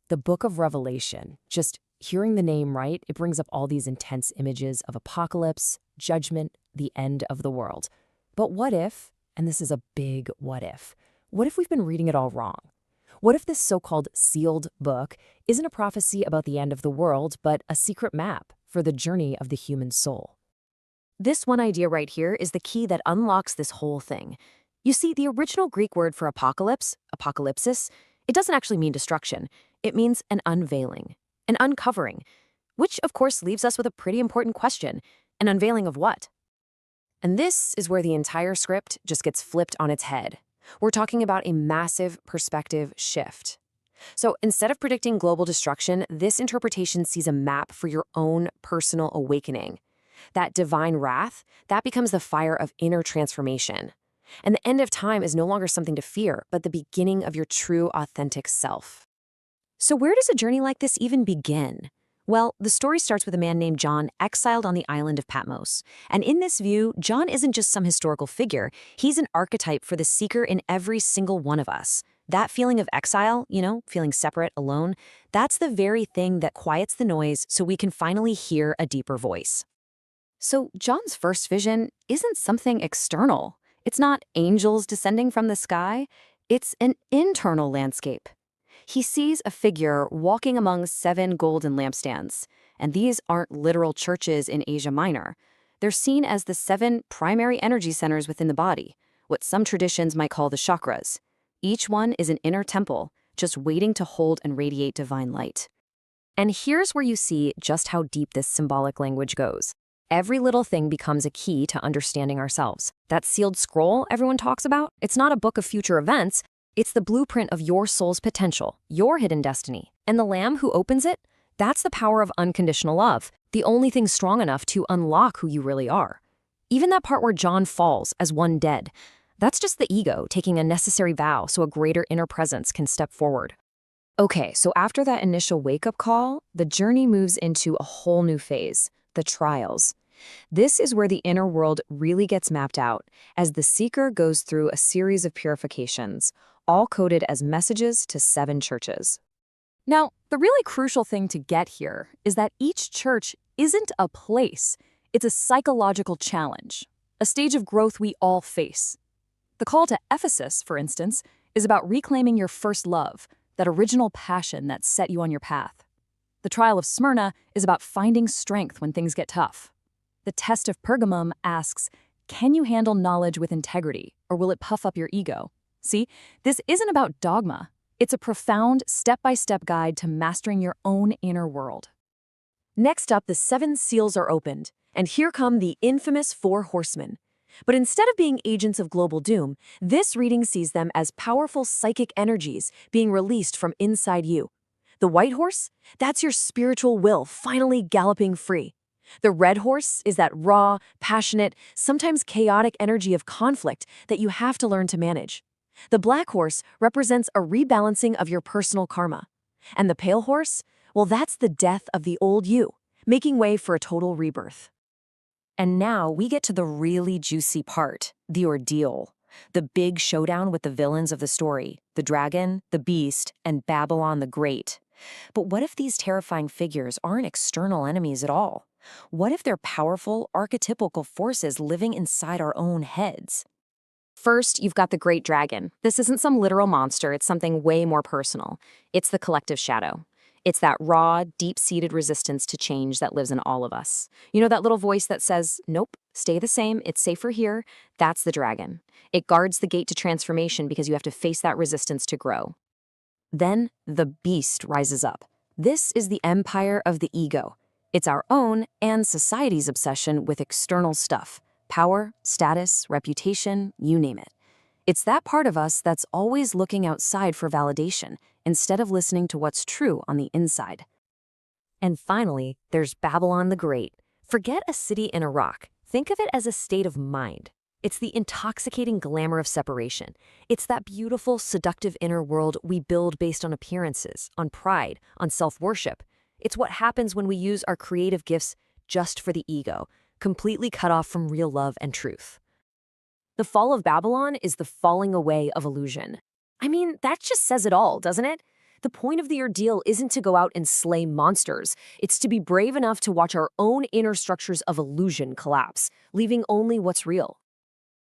The Book of Revelation. Just hearing the name, right? It brings up all these intense images of apocalypse, judgment, the end of the world. But what if, and this is a big what if we've been reading it all wrong? What if this so-called sealed book isn't a prophecy about the end of the world, but a secret map for the journey of the human soul? This one idea right here is the key that unlocks this whole thing. You see, the original Greek word for apocalypse, apocalypsis, it doesn't actually mean destruction. It means an unveiling, an uncovering, which of course leaves us with a pretty important question. An unveiling of what? And this is where the entire script just gets flipped on its head. We're talking about a massive perspective shift. So instead of predicting global destruction, this interpretation sees a map for your own personal awakening. That divine wrath, that becomes the fire of inner transformation. And the end of time is no longer something to fear, but the beginning of your true, authentic self. So where does a journey like this even begin? Well, the story starts with a man named John exiled on the island of Patmos. And in this view, John isn't just some historical figure. He's an archetype for the seeker in every single one of us. That feeling of exile, feeling separate, alone, that's the very thing that quiets the noise so we can finally hear a deeper voice. So John's first vision isn't something external. It's not angels descending from the sky. It's an internal landscape. He sees a figure walking among 7 golden lampstands, and these aren't literal churches in Asia Minor. They're seen as the 7 primary energy centers within the body, what some traditions might call the chakras. Each one is an inner temple, just waiting to hold and radiate divine light. And here's where you see just how deep this symbolic language goes. Every little thing becomes a key to understanding ourselves. That sealed scroll everyone talks about, it's not a book of future events. It's the blueprint of your soul's potential, your hidden destiny. And the lamb who opens it, that's the power of unconditional love, the only thing strong enough to unlock who you really are. Even that part where John falls as one dead, that's just the ego taking a necessary vow so a greater inner presence can step forward. Okay, so after that initial wake-up call, the journey moves into a whole new phase, the trials. This is where the inner world really gets mapped out, as the seeker goes through a series of purifications, all coded as messages to 7 churches. Now, the really crucial thing to get here is that each church isn't a place. It's a psychological challenge, a stage of growth we all face. The call to Ephesus, for instance, is about reclaiming your first love, that original passion that set you on your path. The trial of Smyrna is about finding strength when things get tough. The test of Pergamum asks, can you handle knowledge with integrity, or will it puff up your ego? See, this isn't about dogma. It's a profound, step-by-step guide to mastering your own inner world. Next up, the 7 seals are opened, and here come the infamous 4 horsemen. But instead of being agents of global doom, this reading sees them as powerful psychic energies being released from inside you. The white horse? That's your spiritual will finally galloping free. The red horse is that raw, passionate, sometimes chaotic energy of conflict that you have to learn to manage. The black horse represents a rebalancing of your personal karma. And the pale horse? Well, that's the death of the old you, making way for a total rebirth. And now we get to the really juicy part, the ordeal. The big showdown with the villains of the story, the dragon, the beast, and Babylon the Great. But what if these terrifying figures aren't external enemies at all? What if they're powerful, archetypical forces living inside our own heads? First, you've got the Great Dragon. This isn't some literal monster, it's something way more personal. It's the collective shadow. It's that raw, deep-seated resistance to change that lives in all of us. You know that little voice that says, nope, stay the same, it's safer here? That's the dragon. It guards the gate to transformation because you have to face that resistance to grow. Then, the beast rises up. This is the empire of the ego. It's our own and society's obsession with external stuff. Power, status, reputation, you name it. It's that part of us that's always looking outside for validation, instead of listening to what's true on the inside. And finally, there's Babylon the Great. Forget a city in a rock. Think of it as a state of mind. It's the intoxicating glamour of separation. It's that beautiful, seductive inner world we build based on appearances, on pride, on self-worship. It's what happens when we use our creative gifts just for the ego, completely cut off from real love and truth. The fall of Babylon is the falling away of illusion. I mean, that just says it all, doesn't it? The point of the ordeal isn't to go out and slay monsters. It's to be brave enough to watch our own inner structures of illusion collapse, leaving only what's real.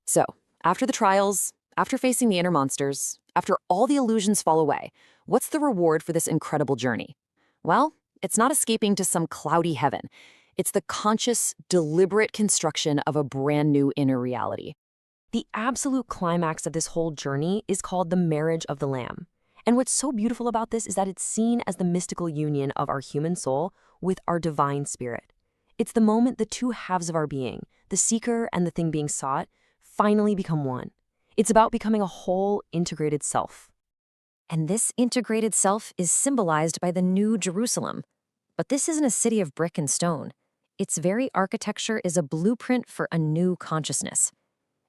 So, after the trials, after facing the inner monsters, after all the illusions fall away, what's the reward for this incredible journey? Well, it's not escaping to some cloudy heaven. It's the conscious, deliberate construction of a brand new inner reality. The absolute climax of this whole journey is called the marriage of the Lamb. And what's so beautiful about this is that it's seen as the mystical union of our human soul with our divine spirit. It's the moment the two halves of our being, the seeker and the thing being sought, finally become one. It's about becoming a whole integrated self. And this integrated self is symbolized by the New Jerusalem. But this isn't a city of brick and stone. Its very architecture is a blueprint for a new consciousness.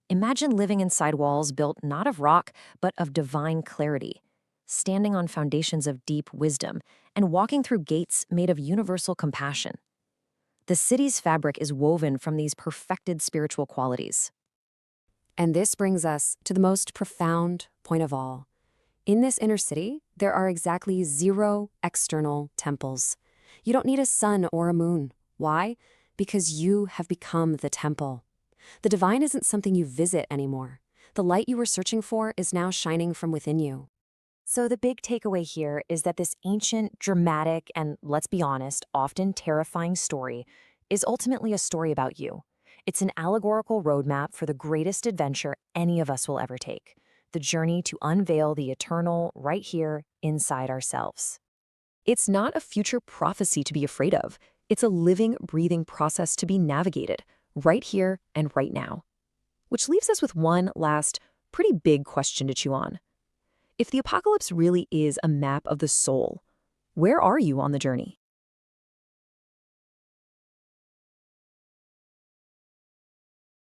Imagine living inside walls built not of rock, but of divine clarity, standing on foundations of deep wisdom, and walking through gates made of universal compassion. The city's fabric is woven from these perfected spiritual qualities. And this brings us to the most profound point of all. In this inner city, there are exactly 0 external temples. You don't need a sun or a moon. Why? Because you have become the temple. The divine isn't something you visit anymore. The light you were searching for is now shining from within you. So the big takeaway here is that this ancient, dramatic, and let's be honest, often terrifying story is ultimately a story about you. It's an allegorical roadmap for the greatest adventure any of us will ever take, the journey to unveil the eternal right here inside ourselves. It's not a future prophecy to be afraid of. It's a living, breathing process to be navigated right here and right now. Which leaves us with one last, pretty big question to chew on. If the apocalypse really is a map of the soul, where are you on the journey?